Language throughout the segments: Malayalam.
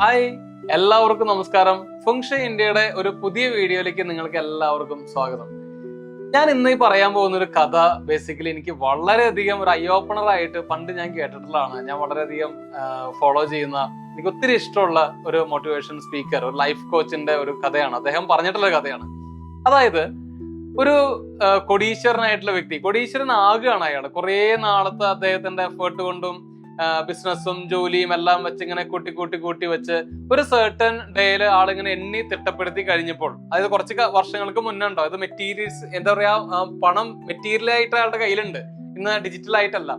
ഹായ്, എല്ലാവർക്കും നമസ്കാരം. ഫെങ്ഷി ഇന്ത്യയുടെ ഒരു പുതിയ വീഡിയോയിലേക്ക് നിങ്ങൾക്ക് എല്ലാവർക്കും സ്വാഗതം. ഞാൻ ഇന്ന് ഈ പറയാൻ പോകുന്ന ഒരു കഥ ബേസിക്കലി എനിക്ക് വളരെയധികം ഒരു ഐ ഓപ്പണർ ആയിട്ട് പണ്ട് ഞാൻ കേട്ടിട്ടുള്ളതാണ്. ഞാൻ വളരെയധികം ഫോളോ ചെയ്യുന്ന, എനിക്ക് ഒത്തിരി ഇഷ്ടമുള്ള ഒരു മോട്ടിവേഷൻ സ്പീക്കർ, ഒരു ലൈഫ് കോച്ചിന്റെ ഒരു കഥയാണ്. അദ്ദേഹം പറഞ്ഞിട്ടുള്ള കഥയാണ്. അതായത് ഒരു കൊടീശ്വരനായിട്ടുള്ള വ്യക്തി, കൊടീശ്വരനാകുകയാണ് അയാൾ. കുറെ നാളത്തെ അദ്ദേഹത്തിന്റെ എഫേർട്ട് കൊണ്ടും ബിസിനസ്സും ജോലിയും എല്ലാം വെച്ച് ഇങ്ങനെ കൂട്ടി വെച്ച് ഒരു സർട്ടൻ ഡേയില് ആളിങ്ങനെ എണ്ണി തിട്ടപ്പെടുത്തി കഴിഞ്ഞപ്പോൾ, അതായത് കുറച്ച് വർഷങ്ങൾക്ക് മുന്നേ ഉണ്ടോ, അത് മെറ്റീരിയൽസ് എന്താ പറയാ, പണം മെറ്റീരിയലായിട്ട് അയാളുടെ കയ്യിലുണ്ട്, ഇന്ന് ഡിജിറ്റൽ ആയിട്ടല്ല.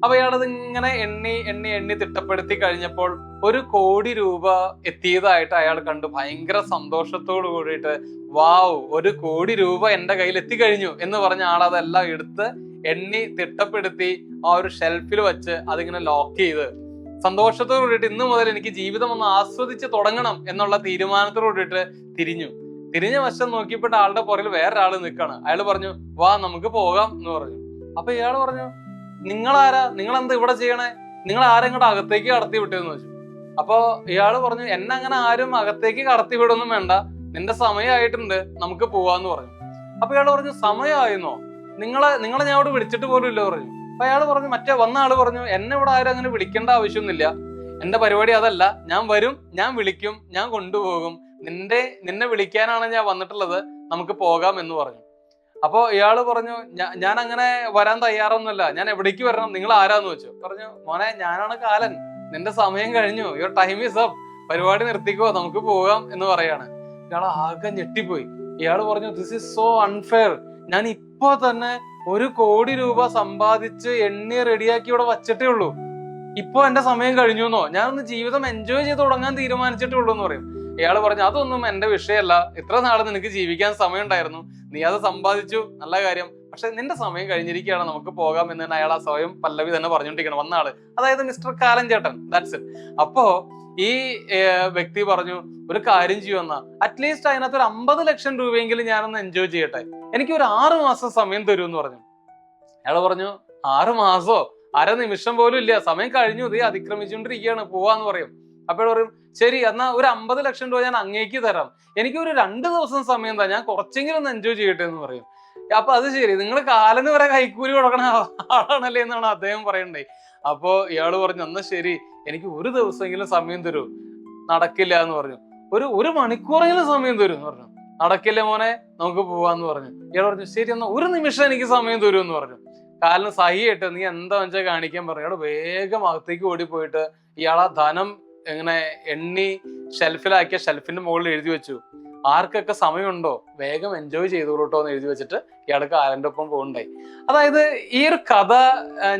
അപ്പൊ അയാളത് ഇങ്ങനെ എണ്ണി തിട്ടപ്പെടുത്തി കഴിഞ്ഞപ്പോൾ 1 കോടി രൂപ എത്തിയതായിട്ട് അയാൾ കണ്ടു. ഭയങ്കര സന്തോഷത്തോട് കൂടിയിട്ട് വാവ്, 1 കോടി രൂപ എന്റെ കയ്യിൽ എത്തിക്കഴിഞ്ഞു എന്ന് പറഞ്ഞ ആളതെല്ലാം എടുത്ത് എണ്ണി തിട്ടപ്പെടുത്തി ആ ഒരു ഷെൽഫിൽ വെച്ച് അതിങ്ങനെ ലോക്ക് ചെയ്ത് സന്തോഷത്തോട് കൂടിയിട്ട് ഇന്ന് മുതൽ എനിക്ക് ജീവിതം ഒന്ന് ആസ്വദിച്ച് തുടങ്ങണം എന്നുള്ള തീരുമാനത്തോട് കൂടിയിട്ട് തിരിഞ്ഞ വശം നോക്കിയപ്പോൾ ആളുടെ പുറകിൽ വേറൊരാള് നിൽക്കാണ്. അയാൾ പറഞ്ഞു, വാ നമുക്ക് പോകാം എന്ന് പറഞ്ഞു. അപ്പൊ ഇയാള് പറഞ്ഞു, നിങ്ങളാരാ, നിങ്ങൾ എന്താ ഇവിടെ ചെയ്യണേ, നിങ്ങൾ ആരെങ്ങോട്ട് അകത്തേക്ക് കടത്തി വിട്ടെന്ന് വെച്ചു. അപ്പൊ ഇയാള് പറഞ്ഞു, എന്നെ അങ്ങനെ ആരും അകത്തേക്ക് കടത്തി വിടൊന്നും വേണ്ട, നിന്റെ സമയമായിട്ടുണ്ട്, നമുക്ക് പോവാന്ന് പറഞ്ഞു. അപ്പൊ ഇയാള് പറഞ്ഞു, സമയമായിരുന്നോ, നിങ്ങളെ ഞാൻ ഇവിടെ വിളിച്ചിട്ട് പോലും ഇല്ല പറഞ്ഞു. അപ്പൊ അയാൾ പറഞ്ഞു, മറ്റേ വന്ന ആള് പറഞ്ഞു, എന്നെ ഇവിടെ ആരും അങ്ങനെ വിളിക്കേണ്ട ആവശ്യമൊന്നുമില്ല, എന്റെ പരിപാടി അതല്ല, ഞാൻ വരും, ഞാൻ വിളിക്കും, ഞാൻ കൊണ്ടുപോകും, നിന്നെ വിളിക്കാനാണ് ഞാൻ വന്നിട്ടുള്ളത്, നമുക്ക് പോകാം എന്ന് പറഞ്ഞു. അപ്പൊ ഇയാള് പറഞ്ഞു, ഞാൻ അങ്ങനെ വരാൻ തയ്യാറൊന്നുമല്ല, ഞാൻ എവിടേക്ക് വരണം, നിങ്ങൾ ആരാന്ന് വെച്ചു. പറഞ്ഞു, മോനെ ഞാനാണ് കാലൻ, നിന്റെ സമയം കഴിഞ്ഞു, യുവർ ടൈം ഈസ് അപ്പ്, പരിപാടി നിർത്തിക്കോ, നമുക്ക് പോകാം എന്ന് പറയാണ്. ഇയാൾ ആകെ ഞെട്ടിപ്പോയി. ഇയാള് പറഞ്ഞു, ദിസ് ഈസ് സോ അൺഫെയർ, ഞാൻ ഇപ്പൊ തന്നെ 1 കോടി രൂപ സമ്പാദിച്ച് എണ്ണി റെഡിയാക്കി ഇവിടെ വച്ചിട്ടേ ഉള്ളൂ, ഇപ്പൊ എന്റെ സമയം കഴിഞ്ഞു എന്നോ, ഞാനൊന്ന് ജീവിതം എൻജോയ് ചെയ്ത് തുടങ്ങാൻ തീരുമാനിച്ചിട്ടേ ഉള്ളൂ എന്ന് പറയും. ഇയാള് പറഞ്ഞു, അതൊന്നും എന്റെ വിഷയമല്ല, ഇത്ര നാള് നിനക്ക് ജീവിക്കാൻ സമയം ഉണ്ടായിരുന്നു, നീ അത് സമ്പാദിച്ചു, നല്ല കാര്യം, പക്ഷെ നിന്റെ സമയം കഴിഞ്ഞിരിക്കുകയാണ്, നമുക്ക് പോകാം എന്ന് തന്നെ അയാൾ ആ സ്വയം പല്ലവി തന്നെ പറഞ്ഞുകൊണ്ടിരിക്കണം വന്ന ആള്, അതായത് മിസ്റ്റർ കാലൻ ചേട്ടൻ. That's it. അപ്പോ ഈ വ്യക്തി പറഞ്ഞു, ഒരു കാര്യം ചെയ്യുമെന്നാ, അറ്റ്ലീസ്റ്റ് അതിനകത്ത് ഒരു 50 ലക്ഷം രൂപയെങ്കിലും ഞാനൊന്ന് എൻജോയ് ചെയ്യട്ടെ, എനിക്ക് ഒരു 6 മാസം സമയം തരൂ എന്ന് പറഞ്ഞു. അയാള് പറഞ്ഞു, 6 മാസോ, അര നിമിഷം പോലും ഇല്ല, സമയം കഴിഞ്ഞു, ഇത് അതിക്രമിച്ചുകൊണ്ടിരിക്കുകയാണ്, പോവാന്ന് പറയും. അപ്പോൾ പറയും, ശരി എന്നാ ഒരു 50 ലക്ഷം രൂപ ഞാൻ അങ്ങേക്ക് തരാം, എനിക്ക് ഒരു 2 ദിവസം സമയം താ, ഞാൻ കുറച്ചെങ്കിലും ഒന്ന് എൻജോയ് ചെയ്യട്ടെ എന്ന് പറയും. അപ്പൊ അത് ശരി, നിങ്ങൾ കാലന് വരെ കൈക്കൂലി കൊടുക്കണ ആളാണല്ലേ എന്നാണ് അദ്ദേഹം പറയണ്ടേ. അപ്പോ ഇയാള് പറഞ്ഞു, എന്നാ ശരി, എനിക്ക് ഒരു ദിവസമെങ്കിലും സമയം തരൂ. നടക്കില്ല എന്ന് പറഞ്ഞു. ഒരു മണിക്കൂറെങ്കിലും സമയം തരൂ എന്ന് പറഞ്ഞു. നടക്കില്ല മോനെ, നമുക്ക് പോവാന്ന് പറഞ്ഞു. ഇയാൾ പറഞ്ഞു, ശരി എന്നാ 1 നിമിഷം എനിക്ക് സമയം തരൂ എന്ന് പറഞ്ഞു. കാലിന് സഹിയായിട്ട്, നീ എന്താ വെച്ചാൽ കാണിക്കാൻ പറഞ്ഞു. ഇയാൾ വേഗം അകത്തേക്ക് ഓടിപ്പോയിട്ട് ഇയാളാ ധനം എങ്ങനെ എണ്ണി ഷെൽഫിലാക്കിയ ഷെൽഫിന്റെ മുകളിൽ എഴുതി വെച്ചു. ആർക്കൊക്കെ സമയമുണ്ടോ വേഗം എൻജോയ് ചെയ്തോളൂട്ടോ എന്ന് എഴുതി വെച്ചിട്ട് ഇയാൾ കാലന്റെ ഒപ്പം പോകുന്നുണ്ടായി. അതായത് ഈ ഒരു കഥ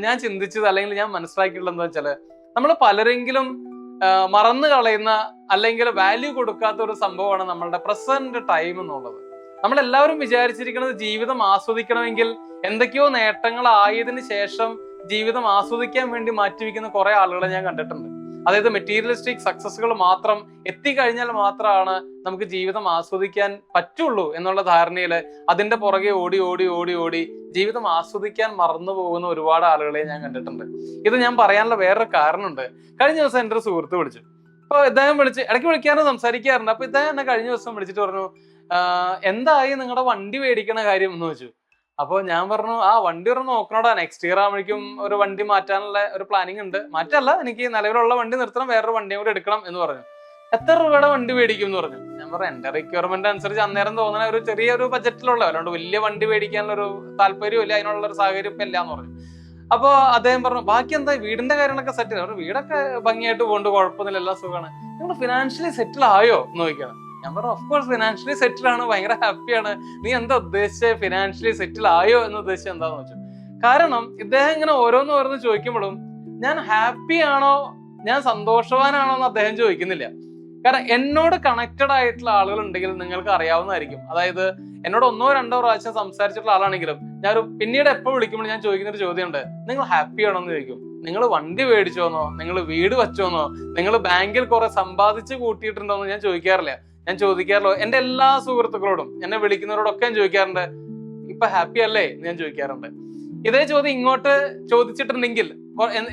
ഞാൻ ചിന്തിച്ചത്, അല്ലെങ്കിൽ ഞാൻ മനസ്സിലാക്കിയിട്ടുള്ളത് എന്താ വെച്ചാല്, നമ്മൾ പലരെങ്കിലും മറന്നു കളയുന്ന അല്ലെങ്കിൽ വാല്യൂ കൊടുക്കാത്ത ഒരു സംഭവമാണ് നമ്മളുടെ പ്രസന്റ് ടൈം എന്നുള്ളത്. നമ്മളെല്ലാവരും വിചാരിച്ചിരിക്കുന്നത് ജീവിതം ആസ്വദിക്കണമെങ്കിൽ എന്തൊക്കെയോ നേട്ടങ്ങളായതിനു ശേഷം ജീവിതം ആസ്വദിക്കാൻ വേണ്ടി മാറ്റിവെക്കുന്ന കുറെ ആളുകളെ ഞാൻ കണ്ടിട്ടുണ്ട്. അതായത് മെറ്റീരിയലിസ്റ്റിക് സക്സസുകൾ മാത്രം എത്തിക്കഴിഞ്ഞാൽ മാത്രമാണ് നമുക്ക് ജീവിതം ആസ്വദിക്കാൻ പറ്റുള്ളൂ എന്നുള്ള ധാരണയില് അതിന്റെ പുറകെ ഓടി ജീവിതം ആസ്വദിക്കാൻ മറന്നു പോകുന്ന ഒരുപാട് ആളുകളെ ഞാൻ കണ്ടിട്ടുണ്ട്. ഇത് ഞാൻ പറയാനുള്ള വേറൊരു കാരണമുണ്ട്. കഴിഞ്ഞ ദിവസം എൻ്റെ ഒരു സുഹൃത്ത് വിളിച്ചു. അപ്പൊ ഇദ്ദേഹം ഇടയ്ക്ക് വിളിക്കാനും സംസാരിക്കാറുണ്ട്. അപ്പൊ ഇദ്ദേഹം എന്നെ കഴിഞ്ഞ ദിവസം വിളിച്ചിട്ട് പറഞ്ഞു, എന്തായി നിങ്ങളുടെ വണ്ടി മേടിക്കണ കാര്യം എന്ന് വെച്ചു. അപ്പൊ ഞാൻ പറഞ്ഞു, വണ്ടി ഒരു നോക്കണോടാ, നെക്സ്റ്റ് ഇയർ ആവുമ്പോഴേക്കും ഒരു വണ്ടി മാറ്റാനുള്ള ഒരു പ്ലാനിങ് ഉണ്ട്. മാറ്റല്ല, എനിക്ക് നിലവിലുള്ള വണ്ടി നിർത്തണം, വേറൊരു വണ്ടിയും കൂടെ എടുക്കണം എന്ന് പറഞ്ഞു. എത്ര രൂപയുടെ വണ്ടി മേടിക്കും എന്ന് പറഞ്ഞു. ഞാൻ പറഞ്ഞു, എന്റെ റിക്വയർമെന്റ് അനുസരിച്ച് അന്നേരം തോന്നുന്ന ഒരു ചെറിയൊരു ബജറ്റിലുള്ള, അല്ലാണ്ട് വലിയ വണ്ടി മേടിക്കാനുള്ള ഒരു താല്പര്യവും ഇല്ല, അതിനുള്ള ഒരു സാഹചര്യം ഇല്ല എന്ന് പറഞ്ഞു. അപ്പൊ അദ്ദേഹം പറഞ്ഞു, ബാക്കി എന്താ, വീടിന്റെ കാര്യങ്ങളൊക്കെ സെറ്റിൽ ആണ്, വീടൊക്കെ ഭംഗിയായിട്ട് പോകുന്നുണ്ട്, കുഴപ്പമൊന്നുമില്ല, എല്ലാം സുഖമാണ്, നിങ്ങൾ ഫിനാൻഷ്യലി സെറ്റിൽ ആയോ എന്ന് ചോദിക്കണം. ഞാൻ പറഞ്ഞു, ഓഫ് കോഴ്സ് ഫിനാൻഷ്യലി സെറ്റിൽ ആണ്, ഭയങ്കര ഹാപ്പിയാണ്. നീ എന്താ ഉദ്ദേശിച്ചത്, ഫിനാൻഷ്യലി സെറ്റിൽ ആയോ എന്ന് ഉദ്ദേശിച്ചത് എന്താന്ന് വെച്ചു. കാരണം ഇദ്ദേഹം ഇങ്ങനെ ഓരോന്ന് ചോദിക്കുമ്പോഴും ഞാൻ ഹാപ്പി ആണോ, ഞാൻ സന്തോഷവാനാണോ എന്ന് അദ്ദേഹം ചോദിക്കുന്നില്ല. കാരണം എന്നോട് കണക്റ്റഡ് ആയിട്ടുള്ള ആളുകൾ ഉണ്ടെങ്കിൽ നിങ്ങൾക്ക് അറിയാവുന്നതായിരിക്കും. അതായത് എന്നോട് 1-2 പ്രാവശ്യം സംസാരിച്ചിട്ടുള്ള ആളാണെങ്കിലും ഞാൻ പിന്നീട് എപ്പോൾ വിളിക്കുമ്പോൾ ഞാൻ ചോദിക്കുന്ന ഒരു ചോദ്യമുണ്ട്, നിങ്ങൾ ഹാപ്പി ആണോ എന്ന് ചോദിക്കും. നിങ്ങൾ വണ്ടി മേടിച്ചോന്നോ, നിങ്ങൾ വീട് വെച്ചോന്നോ, നിങ്ങൾ ബാങ്കിൽ കുറെ സമ്പാദിച്ച് കൂട്ടിയിട്ടുണ്ടോ എന്ന് ഞാൻ ചോദിക്കാറില്ല. ഞാൻ ചോദിക്കാറുള്ളൂ എൻ്റെ എല്ലാ സുഹൃത്തുക്കളോടും, എന്നെ വിളിക്കുന്നവരോടൊക്കെ ഞാൻ ചോദിക്കാറുണ്ട്, ഇപ്പൊ ഹാപ്പി അല്ലേ എന്ന് ഞാൻ ചോദിക്കാറുണ്ട്. ഇതേ ചോദ്യം ഇങ്ങോട്ട് ചോദിച്ചിട്ടുണ്ടെങ്കിൽ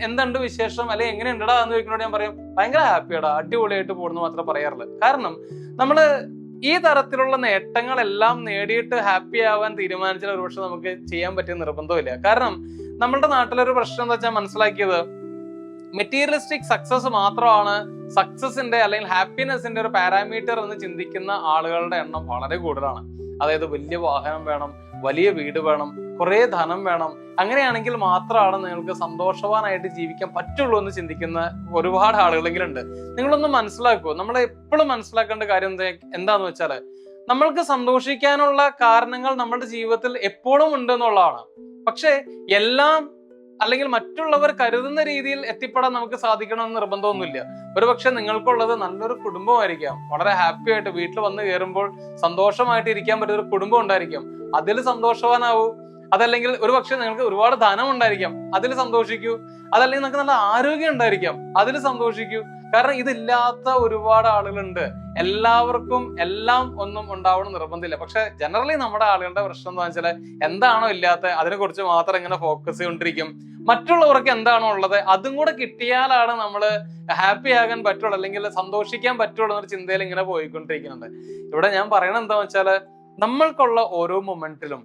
എന്തുണ്ട് വിശേഷം, അല്ലെങ്കിൽ എങ്ങനെയുണ്ടടാ എന്ന് ചോദിക്കുന്നോട് ഞാൻ പറയും ഭയങ്കര ഹാപ്പിയാടാ, അടിപൊളിയായിട്ട് പോകുന്നു മാത്രമേ പറയാറുള്ളൂ. കാരണം നമ്മള് ഈ തരത്തിലുള്ള നേട്ടങ്ങളെല്ലാം നേടിയിട്ട് ഹാപ്പി ആവാൻ തീരുമാനിച്ചാൽ ഒരുപക്ഷെ നമുക്ക് ചെയ്യാൻ പറ്റിയ നിർബന്ധമില്ല. കാരണം നമ്മളുടെ നാട്ടിലൊരു പ്രശ്നം എന്താ വെച്ചാൽ മനസ്സിലാക്കിയത്, മെറ്റീരിയലിസ്റ്റിക് സക്സസ് മാത്രമാണ് സക്സസിന്റെ അല്ലെങ്കിൽ ഹാപ്പിനെസിന്റെ ഒരു പാരാമീറ്റർ എന്ന് ചിന്തിക്കുന്ന ആളുകളുടെ എണ്ണം വളരെ കൂടുതലാണ്. അതായത് വലിയ വാഹനം വേണം, വലിയ വീട് വേണം, കുറെ ധനം വേണം, അങ്ങനെയാണെങ്കിൽ മാത്രമാണ് നിങ്ങൾക്ക് സന്തോഷവാനായിട്ട് ജീവിക്കാൻ പറ്റുള്ളൂ എന്ന് ചിന്തിക്കുന്ന ഒരുപാട് ആളുകളെങ്കിലും ഉണ്ട്. നിങ്ങളൊന്ന് മനസ്സിലാക്കൂ, നമ്മൾ എപ്പോഴും മനസ്സിലാക്കേണ്ട കാര്യം എന്താന്ന് വെച്ചാല്, നമ്മൾക്ക് സന്തോഷിക്കാനുള്ള കാരണങ്ങൾ നമ്മുടെ ജീവിതത്തിൽ എപ്പോഴും ഉണ്ട് എന്നുള്ളതാണ്. പക്ഷെ എല്ലാം അല്ലെങ്കിൽ മറ്റുള്ളവർ കരുതുന്ന രീതിയിൽ എത്തിപ്പെടാൻ നമുക്ക് സാധിക്കണമെന്ന് നിർബന്ധമൊന്നുമില്ല. ഒരുപക്ഷെ നിങ്ങൾക്കുള്ളത് നല്ലൊരു കുടുംബമായിരിക്കാം, വളരെ ഹാപ്പി ആയിട്ട് വീട്ടിൽ വന്ന് കയറുമ്പോൾ സന്തോഷമായിട്ട് ഇരിക്കാൻ പറ്റുന്ന ഒരു കുടുംബം ഉണ്ടായിരിക്കും, അതിൽ സന്തോഷവാനാവൂ. അതല്ലെങ്കിൽ ഒരുപക്ഷെ നിങ്ങൾക്ക് ഒരുപാട് ധനം ഉണ്ടായിരിക്കാം, അതിൽ സന്തോഷിക്കൂ. അതല്ലെങ്കിൽ നിങ്ങൾക്ക് നല്ല ആരോഗ്യം ഉണ്ടായിരിക്കാം, അതിൽ സന്തോഷിക്കൂ. കാരണം ഇതില്ലാത്ത ഒരുപാട് ആളുകളുണ്ട്. എല്ലാവർക്കും എല്ലാം ഒന്നും ഉണ്ടാവണം നിർബന്ധമില്ല. പക്ഷെ ജനറലി നമ്മുടെ ആളുകളുടെ പ്രശ്നം എന്താ വെച്ചാൽ, എന്താണോ ഇല്ലാത്ത അതിനെ കുറിച്ച് മാത്രം ഇങ്ങനെ ഫോക്കസ് ചെയ്തുകൊണ്ടിരിക്കും. മറ്റുള്ളവർക്ക് എന്താണോ ഉള്ളത് അതും കൂടെ കിട്ടിയാലാണ് നമ്മൾ ഹാപ്പി ആകാൻ പറ്റുള്ളൂ, അല്ലെങ്കിൽ സന്തോഷിക്കാൻ പറ്റുള്ളൂ എന്നൊരു ചിന്തയിൽ ഇങ്ങനെ പോയിക്കൊണ്ടിരിക്കുന്നുണ്ട്. ഇവിടെ ഞാൻ പറയണത് എന്താ വെച്ചാല്, നമ്മൾക്കുള്ള ഓരോ മൊമെന്റിലും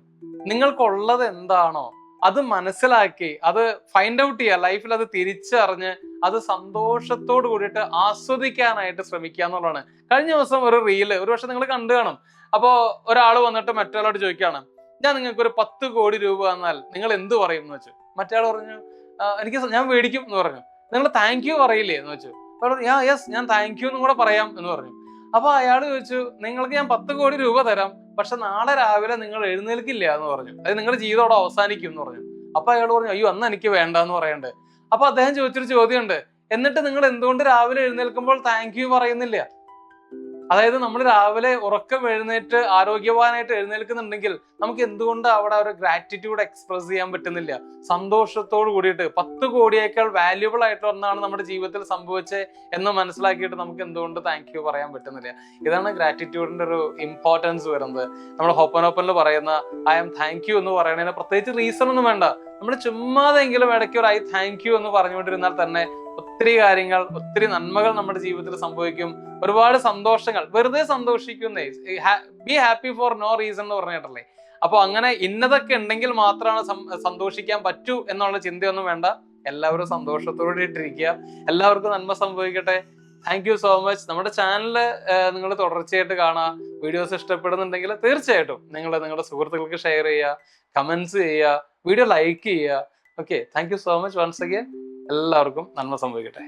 നിങ്ങൾക്കുള്ളത് എന്താണോ അത് മനസ്സിലാക്കി അത് ഫൈൻഡ് ഔട്ട് ചെയ്യുക, ലൈഫിൽ അത് തിരിച്ചറിഞ്ഞ് അത് സന്തോഷത്തോട് കൂടിയിട്ട് ആസ്വദിക്കാനായിട്ട് ശ്രമിക്കുക എന്നുള്ളതാണ്. കഴിഞ്ഞ ദിവസം ഒരു റീല് ഒരുപക്ഷെ നിങ്ങൾ കണ്ടു കാണും. അപ്പോ ഒരാൾ വന്നിട്ട് മറ്റൊരാളോട് ചോദിക്കുകയാണ്, ഞാൻ നിങ്ങൾക്ക് ഒരു 10 കോടി രൂപ തന്നാൽ നിങ്ങൾ എന്ത് പറയും എന്ന് വെച്ചു. മറ്റേയാൾ പറഞ്ഞു, ഞാൻ മേടിക്കും എന്ന് പറഞ്ഞു. നിങ്ങൾ താങ്ക് യു പറയില്ലേ എന്ന് വെച്ചു. യെസ്, ഞാൻ താങ്ക് യു എന്നും കൂടെ പറയാം എന്ന് പറഞ്ഞു. അപ്പൊ അയാൾ ചോദിച്ചു, നിങ്ങൾക്ക് ഞാൻ 10 കോടി രൂപ തരാം, പക്ഷെ നാളെ രാവിലെ നിങ്ങൾ എഴുന്നേൽക്കില്ല എന്ന് പറഞ്ഞു, അത് നിങ്ങളുടെ ജീവിതം അവിടെ അവസാനിക്കും എന്ന് പറഞ്ഞു. അപ്പൊ അയാൾ പറഞ്ഞു, അയ്യോ അന്ന് എനിക്ക് വേണ്ട എന്ന് പറയണ്ട്. അപ്പൊ അദ്ദേഹം ചോദിച്ചൊരു ചോദ്യമുണ്ട്, എന്നിട്ട് നിങ്ങൾ എന്തുകൊണ്ട് രാവിലെ എഴുന്നേൽക്കുമ്പോൾ താങ്ക് യു പറയുന്നില്ല? അതായത് നമ്മൾ രാവിലെ ഉറക്കം എഴുന്നേറ്റ് ആരോഗ്യവാനായിട്ട് എഴുന്നേൽക്കുന്നുണ്ടെങ്കിൽ നമുക്ക് എന്തുകൊണ്ട് അവിടെ ഒരു ഗ്രാറ്റിറ്റ്യൂഡ് എക്സ്പ്രസ് ചെയ്യാൻ പറ്റുന്നില്ല? സന്തോഷത്തോട് കൂടിയിട്ട് 10 കോടിയേക്കാൾ വാല്യുബിൾ ആയിട്ടുള്ള ഒന്നാണ് നമ്മുടെ ജീവിതത്തിൽ സംഭവിച്ചത് എന്ന് മനസ്സിലാക്കിയിട്ട് നമുക്ക് എന്തുകൊണ്ട് താങ്ക് യു പറയാൻ പറ്റുന്നില്ല? ഇതാണ് ഗ്രാറ്റിറ്റ്യൂഡിന്റെ ഒരു ഇമ്പോർട്ടൻസ് വരുന്നത്. നമ്മൾ ഹോപ്പനോപ്പനിൽ പറയുന്ന ഐ ആം താങ്ക് യു എന്ന് പറയുന്നതിന് പ്രത്യേകിച്ച് റീസൺ ഒന്നും വേണ്ട. നമ്മൾ ചുമ്മാതെങ്കിലും ഇടയ്ക്ക് ഒരു ഐ താങ്ക് യു എന്ന് പറഞ്ഞുകൊണ്ടിരുന്നാൽ തന്നെ ഒത്തിരി കാര്യങ്ങൾ, ഒത്തിരി നന്മകൾ നമ്മുടെ ജീവിതത്തിൽ സംഭവിക്കും. ഒരുപാട് സന്തോഷങ്ങൾ, വെറുതെ സന്തോഷിക്കുന്നേ, be happy for no reason എന്ന് പറഞ്ഞിട്ടല്ലേ. അപ്പൊ അങ്ങനെ ഇന്നതൊക്കെ ഉണ്ടെങ്കിൽ മാത്രമാണ് സന്തോഷിക്കാൻ പറ്റൂ എന്നുള്ള ചിന്തയൊന്നും വേണ്ട. എല്ലാവരും സന്തോഷത്തോടെ ഇട്ടിരിക്കുക. എല്ലാവർക്കും നന്മ സംഭവിക്കട്ടെ. Thank you so much. നമ്മുടെ ചാനല് നിങ്ങൾ തുടർച്ചയായിട്ട് കാണുക. വീഡിയോസ് ഇഷ്ടപ്പെടുന്നുണ്ടെങ്കിൽ തീർച്ചയായിട്ടും നിങ്ങൾ നിങ്ങളുടെ സുഹൃത്തുക്കൾക്ക് ഷെയർ ചെയ്യുക, കമന്റ്സ് ചെയ്യുക, വീഡിയോ ലൈക്ക് ചെയ്യുക. Okay, thank you so much once again. എല്ലാവർക്കും നന്മ സംഭവിക്കട്ടെ.